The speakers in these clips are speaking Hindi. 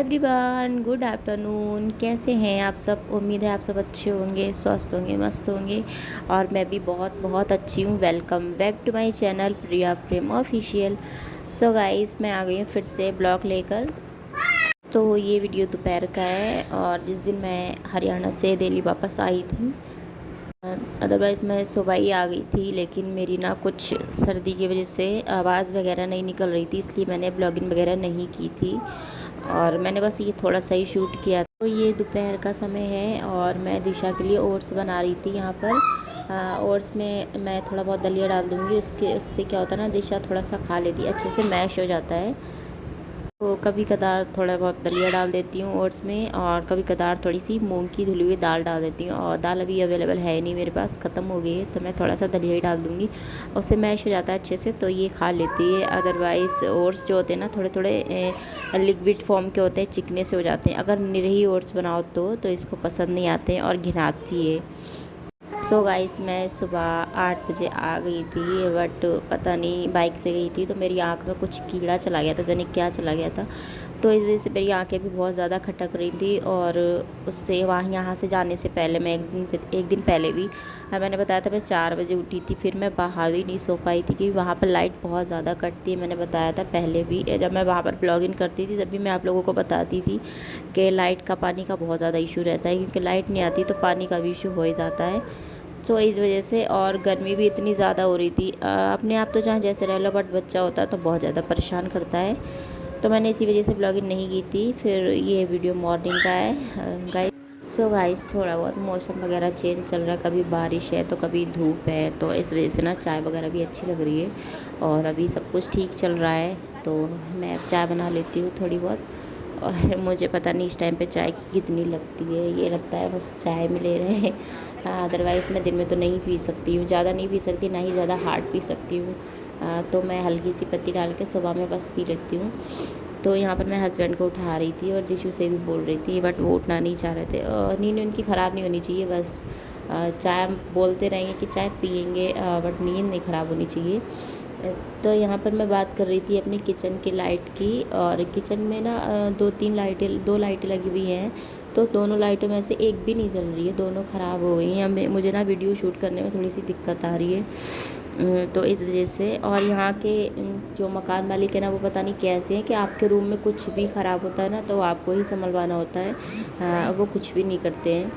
Everyone, good afternoon. कैसे हैं आप सब? उम्मीद है आप सब अच्छे होंगे, स्वस्थ होंगे, मस्त होंगे। और मैं भी बहुत बहुत अच्छी हूँ। Welcome back to my channel Priya Prem official. So guys, मैं आ गई हूँ फिर से ब्लॉग लेकर। तो ये वीडियो दोपहर का है और जिस दिन मैं हरियाणा से दिल्ली वापस आई थी, अदरवाइज़ मैं सुबह ही आ गई थी, लेकिन मेरी ना कुछ सर्दी की वजह से आवाज़ वगैरह नहीं निकल रही थी, इसलिए मैंने ब्लॉगिंग वगैरह नहीं की थी और मैंने बस ये थोड़ा सा ही शूट किया। तो ये दोपहर का समय है और मैं दिशा के लिए ओट्स बना रही थी यहाँ पर। ओट्स में मैं थोड़ा बहुत दलिया डाल दूँगी, उससे क्या होता है ना, दिशा थोड़ा सा खा लेती है, अच्छे से मैश हो जाता है। तो कभी कदार थोड़ा बहुत दलिया डाल देती हूँ ओट्स में, और कभी कदार थोड़ी सी मूंग की धुली हुई दाल डाल देती हूँ। और दाल अभी अवेलेबल है नहीं मेरे पास, ख़त्म हो गई है, तो मैं थोड़ा सा दलिया ही डाल दूँगी। उससे मैश हो जाता है अच्छे से, तो ये खा लेती है। अदरवाइज़ ओट्स जो होते हैं ना, थोड़े थोड़े लिक्विड फॉर्म के होते हैं, चिकने से हो जाते हैं। अगर निरही ओट्स बनाओ तो इसको पसंद नहीं आते हैं और घिनाती है। सो गाइस, मैं सुबह 8 बजे आ गई थी, बट पता नहीं, बाइक से गई थी तो मेरी आँख में कुछ कीड़ा चला गया था, जाने क्या चला गया था। तो इस वजह से मेरी आँखें भी बहुत ज़्यादा खटक रही थी। और उससे वहाँ यहाँ से जाने से पहले मैं एक दिन पहले भी, मैंने बताया था मैं 4 बजे उठी थी, फिर मैं बाहर भी नहीं सो पाई थी क्योंकि वहाँ पर लाइट बहुत ज़्यादा कटती है। मैंने बताया था पहले भी, जब मैं वहाँ पर ब्लॉगिंग करती थी तब भी मैं आप लोगों को बताती थी कि लाइट का, पानी का बहुत ज़्यादा इशू रहता है, क्योंकि लाइट नहीं आती तो पानी का भी इशू हो ही जाता है। तो इस वजह से, और गर्मी भी इतनी ज़्यादा हो रही थी। अपने आप तो जहाँ जैसे रह लो, बट बच्चा होता है तो बहुत ज़्यादा परेशान करता है। तो मैंने इसी वजह से ब्लॉगिंग नहीं की थी। फिर ये वीडियो मॉर्निंग का है गाइस। सो गाइस, थोड़ा बहुत मौसम वगैरह चेंज चल रहा है, कभी बारिश है तो कभी धूप है, तो इस वजह से ना चाय वगैरह भी अच्छी लग रही है और अभी सब कुछ ठीक चल रहा है। तो मैं चाय बना लेती हूँ थोड़ी बहुत। और मुझे पता नहीं इस टाइम पे चाय की कितनी लगती है, ये लगता है बस चाय मिले रहे। अदरवाइज़ मैं दिन में तो नहीं पी सकती हूँ, ज़्यादा नहीं पी सकती, ना ही ज़्यादा हार्ड पी सकती हूँ। तो मैं हल्की सी पत्ती डाल के सुबह में बस पी लेती हूँ। तो यहाँ पर मैं हस्बैंड को उठा रही थी और दिशु से भी बोल रही थी, बट वो उठना नहीं चाह रहे थे। नींद उनकी ख़राब नहीं होनी चाहिए, बस चाय बोलते रहेंगे कि चाय पियेंगे, बट नींद नहीं ख़राब होनी चाहिए। तो यहाँ पर मैं बात कर रही थी अपनी किचन की लाइट की, और किचन में ना दो लाइटें लगी हुई हैं। तो दोनों लाइटों में से एक भी नहीं जल रही है, दोनों ख़राब हो गई हैं। मुझे ना वीडियो शूट करने में थोड़ी सी दिक्कत आ रही है, तो इस वजह से। और यहाँ के जो मकान मालिक है ना, वो पता नहीं कैसे हैं कि आपके रूम में कुछ भी ख़राब होता है ना तो आपको ही संभलवाना होता है। वो कुछ भी नहीं करते हैं।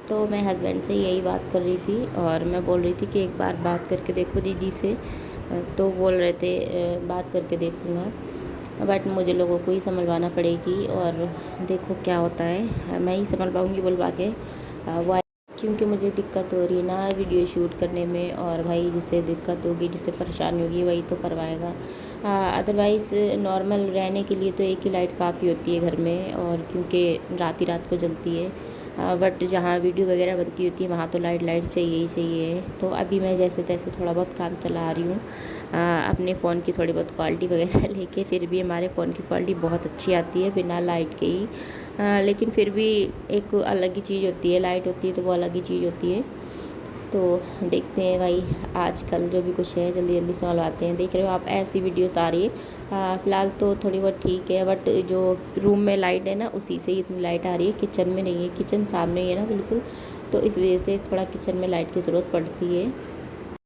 तो मैं हस्बैंड से यही बात कर रही थी और मैं बोल रही थी कि एक बार बात करके देखो दीदी से। तो बोल रहे थे बात करके देखूँगा, बट मुझे लोगों को ही संभलवाना पड़ेगी और देखो क्या होता है, मैं ही संभल पाऊँगी बुलवा के। वो, क्योंकि मुझे दिक्कत हो रही है ना वीडियो शूट करने में, और भाई जिससे दिक्कत होगी, जिससे परेशानी होगी, वही तो करवाएगा। अदरवाइज़ नॉर्मल रहने के लिए तो एक ही लाइट काफ़ी होती है घर में, और क्योंकि रात ही रात को जलती है। बट जहाँ वीडियो वगैरह बनती होती है वहाँ तो लाइट चाहिए ही चाहिए। तो अभी मैं जैसे तैसे थोड़ा बहुत काम चला रही हूँ अपने फ़ोन की थोड़ी बहुत क्वालिटी वगैरह लेके। फिर भी हमारे फ़ोन की क्वालिटी बहुत अच्छी आती है बिना लाइट के ही। लेकिन फिर भी एक अलग ही चीज़ होती है, लाइट होती है तो वो अलग ही चीज़ होती है। तो देखते हैं भाई, आजकल जो भी कुछ है जल्दी जल्दी संभलवाते हैं। देख रहे हो आप, ऐसी वीडियोस आ रही है। फ़िलहाल तो थोड़ी बहुत ठीक है, बट जो रूम में लाइट है ना, उसी से ही इतनी लाइट आ रही है, किचन में नहीं है। किचन सामने ही है ना बिल्कुल, तो इस वजह से थोड़ा किचन में लाइट की ज़रूरत पड़ती है।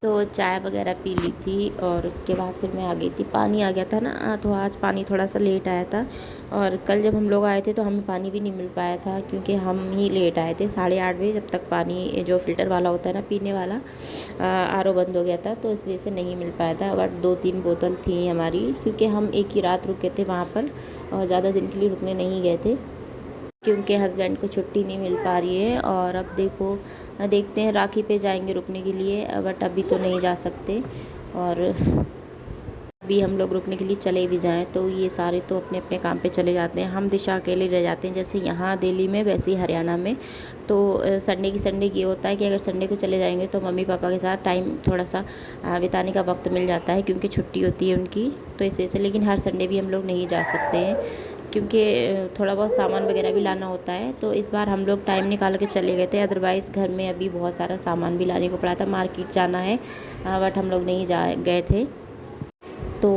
तो चाय वगैरह पी ली थी और उसके बाद फिर मैं आ गई थी। पानी आ गया था ना, तो आज पानी थोड़ा सा लेट आया था। और कल जब हम लोग आए थे तो हमें पानी भी नहीं मिल पाया था, क्योंकि हम ही लेट आए थे 8:30 बजे। जब तक पानी जो फ़िल्टर वाला होता है ना, पीने वाला, आरओ बंद हो गया था, तो इस वजह से नहीं मिल पाया था। बट 2-3 बोतल थी हमारी, क्योंकि हम एक ही रात रुके थे वहाँ पर और ज़्यादा दिन के लिए रुकने नहीं गए थे, क्योंकि हस्बैंड को छुट्टी नहीं मिल पा रही है। और अब देखो, देखते हैं, राखी पे जाएंगे रुकने के लिए, बट अभी तो नहीं जा सकते। और अभी हम लोग रुकने के लिए चले भी जाएं तो ये सारे तो अपने अपने काम पे चले जाते हैं, हम दिशा अकेले रह जाते हैं। जैसे यहाँ दिल्ली में, वैसे ही हरियाणा में। तो संडे की संडे ये होता है कि अगर संडे को चले जाएंगे तो मम्मी पापा के साथ टाइम थोड़ा सा बिताने का वक्त मिल जाता है, क्योंकि छुट्टी होती है उनकी, तो इस वजह से। लेकिन हर संडे भी हम लोग नहीं जा सकते हैं, क्योंकि थोड़ा बहुत सामान वगैरह भी लाना होता है। तो इस बार हम लोग टाइम निकाल के चले गए थे, अदरवाइज़ घर में अभी बहुत सारा सामान भी लाने को पड़ा था, मार्केट जाना है, बट हम लोग नहीं जा गए थे। तो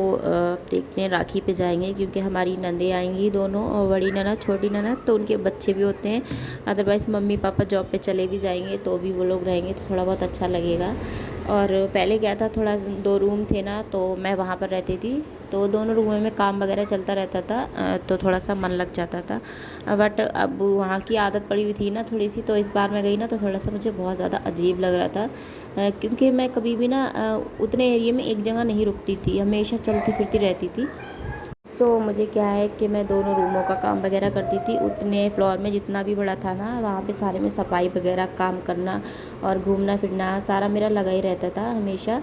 देखते हैं राखी पे जाएंगे, क्योंकि हमारी नंदे आएंगी दोनों, और बड़ी ननद छोटी ननद, तो उनके बच्चे भी होते हैं। अदरवाइज़ मम्मी पापा जॉब पे चले भी जाएंगे तो भी वो लोग रहेंगे तो थोड़ा बहुत अच्छा लगेगा। और पहले क्या था, थोड़ा 2 रूम थे ना, तो मैं वहाँ पर रहती थी, तो दोनों रूमों में काम वगैरह चलता रहता था, तो थोड़ा सा मन लग जाता था। बट अब वहाँ की आदत पड़ी हुई थी ना थोड़ी सी, तो इस बार मैं गई ना तो थोड़ा सा मुझे बहुत ज़्यादा अजीब लग रहा था, क्योंकि मैं कभी भी ना उतने एरिया में एक जगह नहीं रुकती थी, हमेशा चलती फिरती रहती थी। मुझे क्या है कि मैं दोनों रूमों का काम वगैरह करती थी, उतने फ्लोर में जितना भी बड़ा था ना, वहाँ पे सारे में सफाई वगैरह काम करना और घूमना फिरना सारा मेरा लगा ही रहता था हमेशा।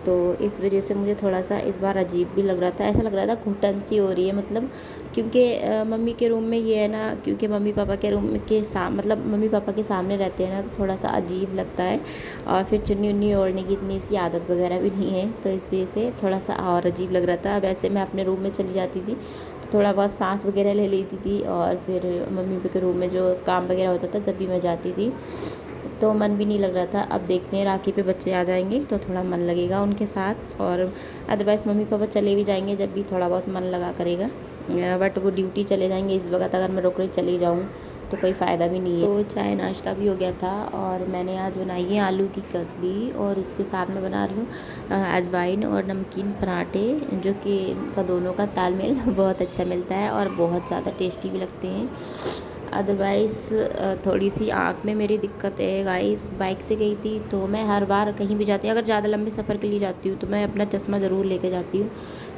तो इस वजह से मुझे थोड़ा सा इस बार अजीब भी लग रहा था, ऐसा लग रहा था घुटन सी हो रही है, मतलब क्योंकि मम्मी के रूम में ये है ना, क्योंकि मम्मी पापा के रूम के मतलब मम्मी पापा के सामने रहते हैं ना, तो थोड़ा सा अजीब लगता है। और फिर चुन्नी उन्नी ओढ़ने की इतनी सी आदत वगैरह भी नहीं है, तो इस वजह से थोड़ा सा और अजीब लग रहा था। वैसे मैं अपने रूम में चली जाती थी तो थोड़ा बहुत सांस वगैरह ले लेती थी, और फिर मम्मी पापा के रूम में जो काम वगैरह होता था जब भी मैं जाती थी तो मन भी नहीं लग रहा था। अब देखते हैं राखी पे बच्चे आ जाएंगे तो थोड़ा मन लगेगा उनके साथ, और अदरवाइज़ मम्मी पापा चले भी जाएंगे जब भी थोड़ा बहुत मन लगा करेगा। बट वो ड्यूटी चले जाएंगे, इस वक्त अगर मैं रुक कर चली जाऊँ तो कोई फ़ायदा भी नहीं है। तो चाय नाश्ता भी हो गया था, और मैंने आज बनाई है आलू की कतली, और उसके साथ में बना रही हूँ अजवाइन और नमकीन पराठे, जो कि इनका दोनों का तालमेल बहुत अच्छा मिलता है और बहुत ज़्यादा टेस्टी भी लगते हैं। अदरवाइज़ थोड़ी सी आँख में मेरी दिक्कत है गाइस। बाइक से गई थी तो मैं हर बार कहीं भी जाती हूँ, अगर ज़्यादा लंबे सफ़र के लिए जाती हूँ तो मैं अपना चश्मा ज़रूर लेके जाती हूँ,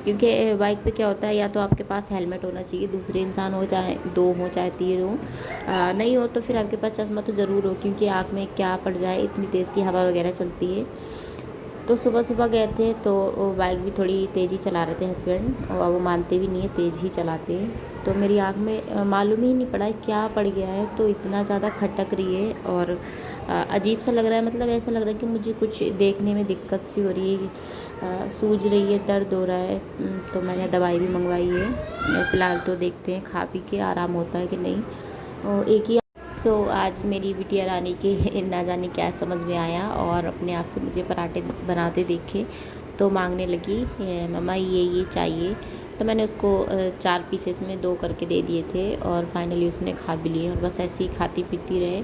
क्योंकि बाइक पे क्या होता है, या तो आपके पास हेलमेट होना चाहिए, दूसरे इंसान हो चाहे 2 हो चाहे 3 हो, नहीं हो तो फिर आपके पास चश्मा तो ज़रूर हो, क्योंकि आँख में क्या पड़ जाए, इतनी तेज़ की हवा वगैरह चलती है। तो सुबह सुबह गए थे तो वो बाइक भी थोड़ी तेज़ी चला रहे थे हस्बैंड, और वो मानते भी नहीं है, तेज़ ही चलाते हैं। तो मेरी आँख में मालूम ही नहीं पड़ा क्या पड़ गया है, तो इतना ज़्यादा खटक रही है और अजीब सा लग रहा है, मतलब ऐसा लग रहा है कि मुझे कुछ देखने में दिक्कत सी हो रही है, सूज रही है, दर्द हो रहा है। तो मैंने दवाई भी मंगवाई है, फ़िलहाल तो देखते हैं खा पी के आराम होता है कि नहीं। और एक ही आज मेरी बिटिया रानी के ना जाने क्या समझ में आया, और अपने आप से मुझे पराठे बनाते देखे तो मांगने लगी, मम्मा ये चाहिए। तो मैंने उसको 4 पीसेस में 2 करके दे दिए थे, और फाइनली उसने खा भी लिए, और बस ऐसे ही खाती पीती रहे,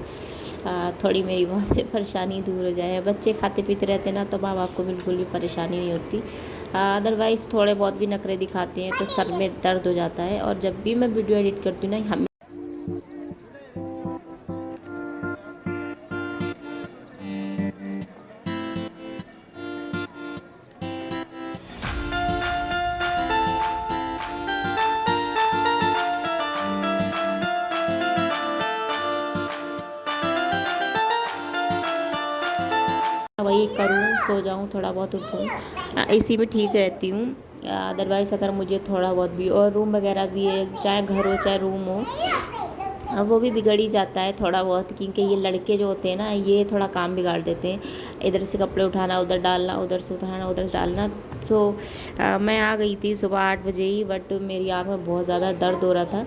थोड़ी मेरी बहुत परेशानी दूर हो जाए। बच्चे खाते पीते रहते ना तो माँ बाप को बिल्कुल भी परेशानी नहीं होती। अदरवाइज़ थोड़े बहुत भी नखरे दिखाते हैं तो सर में दर्द हो जाता है, और जब भी मैं वीडियो एडिट करती हूँ ना, हम वही करूँ, सो जाऊँ, थोड़ा बहुत उठूँ, इसी में ठीक रहती हूँ। अदरवाइज़ अगर मुझे थोड़ा बहुत भी, और रूम वगैरह भी है, चाहे घर हो चाहे रूम हो, वो भी बिगड़ ही जाता है थोड़ा बहुत, क्योंकि ये लड़के जो होते हैं ना, ये थोड़ा काम बिगाड़ देते हैं, इधर से कपड़े उठाना उधर डालना, उधर से उठाना उधर डालना। मैं आ गई थी सुबह 8 बजे ही, बट मेरी आँख में बहुत ज़्यादा दर्द हो रहा था,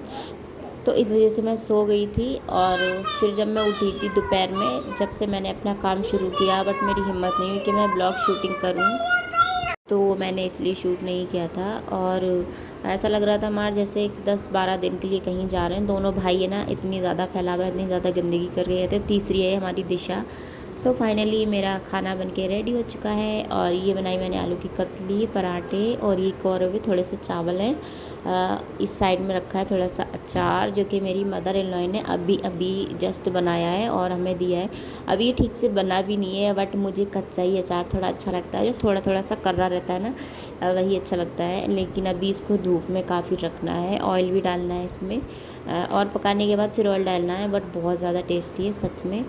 तो इस वजह से मैं सो गई थी। और फिर जब मैं उठी थी दोपहर में, जब से मैंने अपना काम शुरू किया, बट मेरी हिम्मत नहीं हुई कि मैं ब्लॉग शूटिंग करूं, तो मैंने इसलिए शूट नहीं किया था। और ऐसा लग रहा था हमारे जैसे 10-12 दिन के लिए कहीं जा रहे हैं। दोनों भाई है ना, इतनी ज़्यादा फैलावा, इतनी ज़्यादा गंदगी कर रहे थे। तीसरी है हमारी दिशा। फाइनली मेरा खाना बन के रेडी हो चुका है, और ये बनाई मैंने आलू की कतली, पराठे, और ये और भी थोड़े से चावल हैं। इस साइड में रखा है थोड़ा सा अचार, जो कि मेरी मदर इन लॉ ने अभी अभी जस्ट बनाया है और हमें दिया है। अभी ये ठीक से बना भी नहीं है, बट मुझे कच्चा ही अचार थोड़ा अच्छा लगता है, जो थोड़ा थोड़ा सा कर्रा रहता है ना, वही अच्छा लगता है। लेकिन अभी इसको धूप में काफ़ी रखना है, ऑयल भी डालना है इसमें, और पकाने के बाद फिर ऑयल डालना है। बट बहुत ज़्यादा टेस्टी है सच में,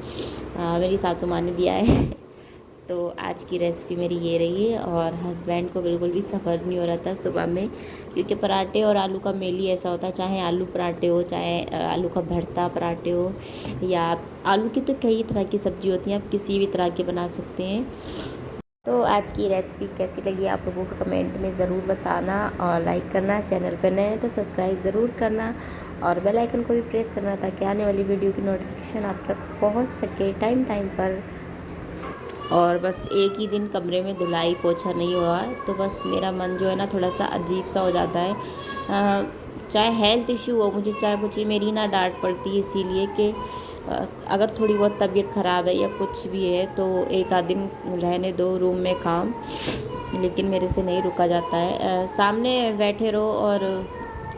मेरी सासू माँ ने दिया है। तो आज की रेसिपी मेरी ये रही है, और हस्बैंड को बिल्कुल भी सफ़र नहीं हो रहा था सुबह में, क्योंकि पराठे और आलू का मेल ही ऐसा होता है, चाहे आलू पराठे हो, चाहे आलू का भरता पराठे हो, या आलू की तो कई तरह की सब्ज़ी होती हैं, आप किसी भी तरह के बना सकते हैं। तो आज की रेसिपी कैसी लगी आप लोगों को कमेंट में ज़रूर बताना, और लाइक करना, चैनल पर नए हैं तो सब्सक्राइब ज़रूर करना, और बेल आइकन को भी प्रेस करना, ताकि आने वाली वीडियो की नोटिफिकेशन आप तक पहुंच सके टाइम टाइम पर। और बस एक ही दिन कमरे में धुलाई पोछा नहीं हुआ है, तो बस मेरा मन जो है ना थोड़ा सा अजीब सा हो जाता है। चाहे हेल्थ इशू हो मुझे, चाहे मुझे मेरी ना डांट पड़ती है इसीलिए कि अगर थोड़ी बहुत तबीयत ख़राब है या कुछ भी है तो एक आध दिन रहने दो रूम में काम, लेकिन मेरे से नहीं रुका जाता है। सामने बैठे रहो और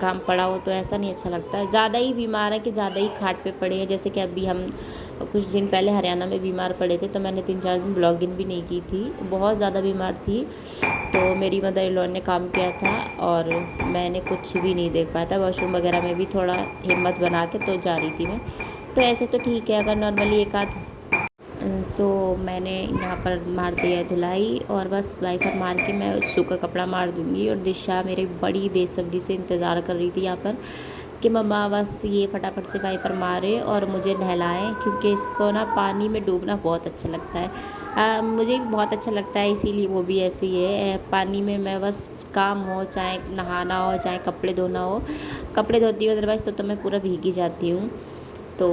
काम पड़ा हो तो ऐसा नहीं अच्छा लगता है। ज़्यादा ही बीमार है कि ज़्यादा ही खाट पे पड़े हैं, जैसे कि अभी हम कुछ दिन पहले हरियाणा में बीमार पड़े थे, तो मैंने 3-4 दिन ब्लॉगिंग भी नहीं की थी, बहुत ज़्यादा बीमार थी। तो मेरी मदर इन लॉ ने काम किया था और मैंने कुछ भी नहीं देख पाया था। वॉशरूम वगैरह में भी थोड़ा हिम्मत बना के तो जा रही थी मैं। तो ऐसे तो ठीक है, अगर नॉर्मली एक आध सो मैंने यहाँ पर मार दिया है धुलाई, और बस वाइपर मार के मैं सूखा कपड़ा मार दूँगी। और दिशा मेरी बड़ी बेसब्री से इंतज़ार कर रही थी यहाँ पर कि मम्मा बस ये फटाफट से वाइपर मारे और मुझे नहलाएं, क्योंकि इसको ना पानी में डूबना बहुत अच्छा लगता है। मुझे भी बहुत अच्छा लगता है, इसीलिए वो भी ऐसे ही है। पानी में मैं बस काम हो, चाहे नहाना हो चाहे कपड़े धोना हो, कपड़े धोती हूँ अदरवाइज़ तो मैं पूरा भीगी जाती हूँ। तो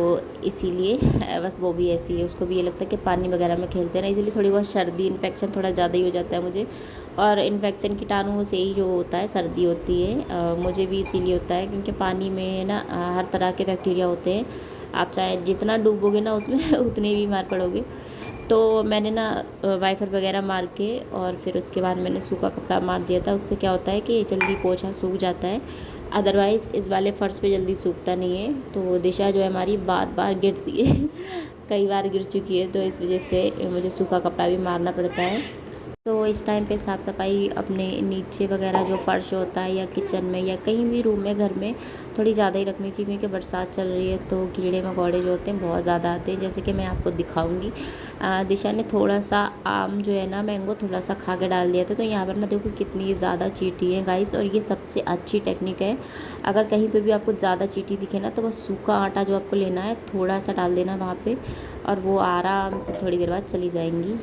इसीलिए बस वो भी ऐसी है, उसको भी ये लगता है कि पानी वगैरह में खेलते हैं ना, इसीलिए थोड़ी बहुत सर्दी इन्फेक्शन थोड़ा ज़्यादा ही हो जाता है मुझे। और इन्फेक्शन कीटाणुओं से ही जो होता है सर्दी होती है, मुझे भी इसीलिए होता है क्योंकि पानी में ना हर तरह के बैक्टीरिया होते हैं। आप चाहे जितना डूबोगे ना उसमें उतने ही बीमार पड़ोगे। तो मैंने ना वाइपर वगैरह मार के और फिर उसके बाद मैंने सूखा कपड़ा मार दिया था। उससे क्या होता है कि जल्दी पोछा सूख जाता है, अदरवाइज़ इस वाले फ़र्श पे जल्दी सूखता नहीं है। तो दिशा जो है हमारी बार बार गिरती है कई बार गिर चुकी है, तो इस वजह से मुझे सूखा कपड़ा भी मारना पड़ता है। तो इस टाइम पे साफ़ सफाई अपने नीचे वगैरह जो फ़र्श होता है या किचन में या कहीं भी रूम में घर में थोड़ी ज़्यादा ही रखनी चाहिए, क्योंकि बरसात चल रही है तो कीड़े मकोड़े जो होते हैं बहुत ज़्यादा आते हैं, जैसे कि मैं आपको दिखाऊंगी। दिशा ने थोड़ा सा आम जो है ना मैंगो थोड़ा सा खा के डाल दिया था, तो यहाँ पर ना देखो कितनी ज़्यादा चींटी है गाइस। और ये सबसे अच्छी टेक्निक है, अगर कहीं पर भी आपको ज़्यादा चींटी दिखे ना तो बस सूखा आटा जो आपको लेना है थोड़ा सा डाल देना वहाँ पर, और वो आराम से थोड़ी देर बाद चली जाएंगी।